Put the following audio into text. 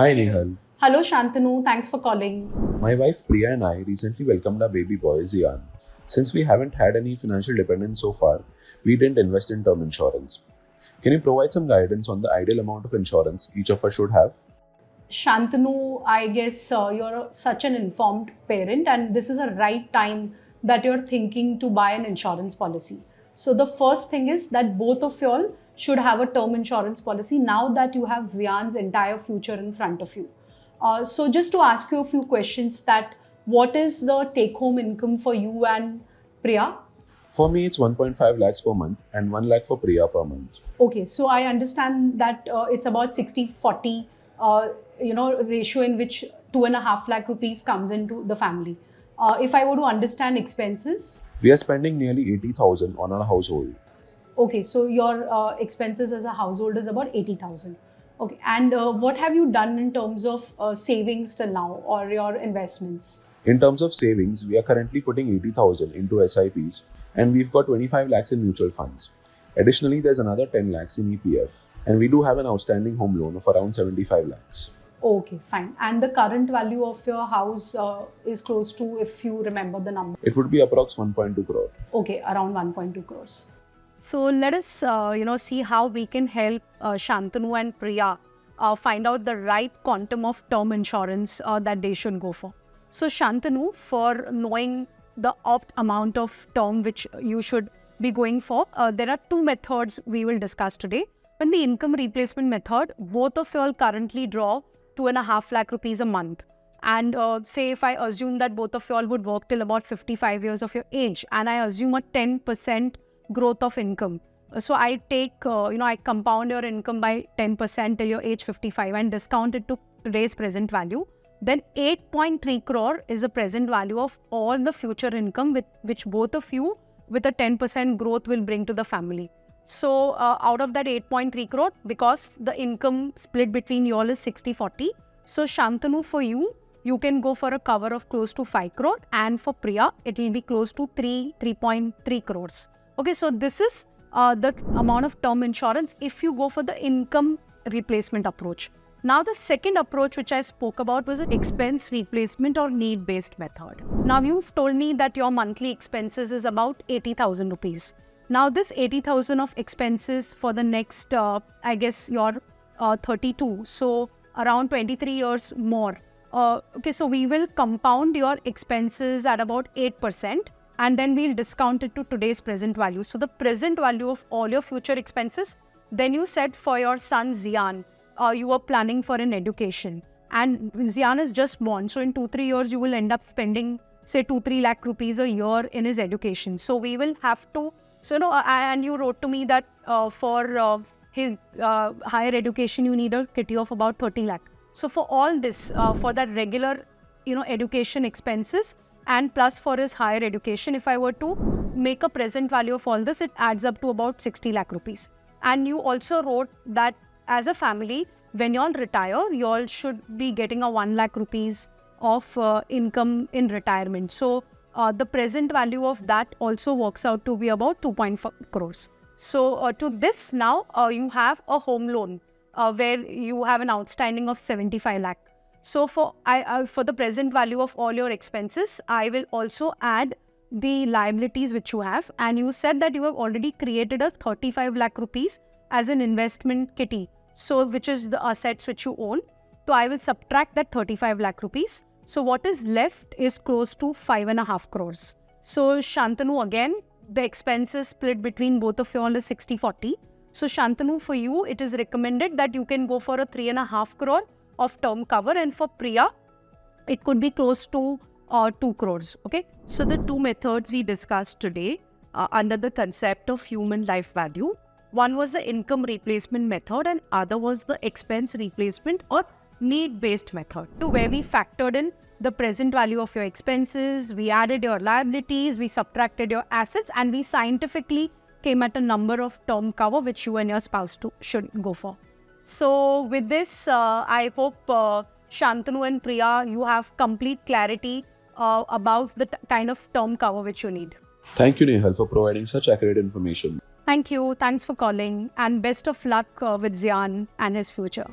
Hi Nehal. Hello, Shantanu. Thanks for calling. My wife Priya and I recently welcomed our baby boy Zian. Since we haven't had any financial dependence so far, we didn't invest in term insurance. Can you provide some guidance on the ideal amount of insurance each of us should have? Shantanu, I guess you're such an informed parent, and this is a right time that you're thinking to buy an insurance policy. So, the first thing is that both of y'all should have a term insurance policy now that you have Zian's entire future in front of you. So, just to ask you a few questions, that what is the take home income for you and Priya? For me, it's 1.5 lakhs per month and 1 lakh for Priya per month. Okay, so I understand that it's about 60-40, ratio in which 2.5 lakh rupees comes into the family. If I were to understand expenses, We are spending nearly 80,000 on our household. okay, so your expenses as a household is about 80,000. Okay, and what have you done in terms of savings till now or your investments? In terms of savings, we are currently putting 80,000 into SIPs and we've got 25 lakhs in mutual funds. Additionally, there's another 10 lakhs in EPF and we do have an outstanding home loan of around 75 lakhs. Okay, fine. And the current value of your house is close to, if you remember the number. It would be approx 1.2 crore. Okay, around 1.2 crores. So let us, see how we can help Shantanu and Priya find out the right quantum of term insurance that they should go for. So Shantanu, for knowing the opt amount of term which you should be going for, there are two methods we will discuss today. In the income replacement method, both of you all currently draw 2.5 lakh rupees a month. And say if I assume that both of you all would work till about 55 years of your age, and I assume a 10% growth of income. So I take, I compound your income by 10% till your age 55 and discount it to today's present value. Then 8.3 crore is the present value of all the future income which both of you with a 10% growth will bring to the family. So out of that 8.3 crore, because the income split between you all is 60-40. So Shantanu, for you, you can go for a cover of close to 5 crore, and for Priya, it will be close to 3.3 crores. Okay, so this is the amount of term insurance if you go for the income replacement approach. Now, the second approach which I spoke about was an expense replacement or need-based method. Now, you've told me that your monthly expenses is about 80,000 rupees. Now, this 80,000 of expenses for the next, I guess you're 32, so around 23 years more. Okay, so we will compound your expenses at about 8%. And then we'll discount it to today's present value. So the present value of all your future expenses. Then you said for your son Zian, you were planning for an education. And Zian is just born. So in 2-3 years, you will end up spending, say, 2-3 lakh rupees a year in his education. So we will have to, and you wrote to me that for his higher education, you need a kitty of about 30 lakh. So for all this, for that regular, education expenses, and plus for his higher education, if I were to make a present value of all this, it adds up to about 60 lakh rupees. And you also wrote that as a family, when you all retire, you all should be getting a 1 lakh rupees of income in retirement. So the present value of that also works out to be about 2.4 crores. So to this now, you have a home loan where you have an outstanding of 75 lakh. So for the present value of all your expenses, I will also add the liabilities which you have. And you said that you have already created a 35 lakh rupees as an investment kitty. So which is the assets which you own. So I will subtract that 35 lakh rupees. So what is left is close to 5.5 crores. So Shantanu, again, the expenses split between both of you all is 60-40. So Shantanu, for you, it is recommended that you can go for a 3.5 crore of term cover, and for Priya, it could be close to 2 crores. Okay, so the two methods we discussed today under the concept of human life value. One was the income replacement method, and other was the expense replacement or need-based method, to where we factored in the present value of your expenses, we added your liabilities, we subtracted your assets, and we scientifically came at a number of term cover which you and your spouse should go for. So with this, I hope Shantanu and Priya, you have complete clarity about the kind of term cover which you need. Thank you, Nehal, for providing such accurate information. Thank you. Thanks for calling, and best of luck with Zian and his future.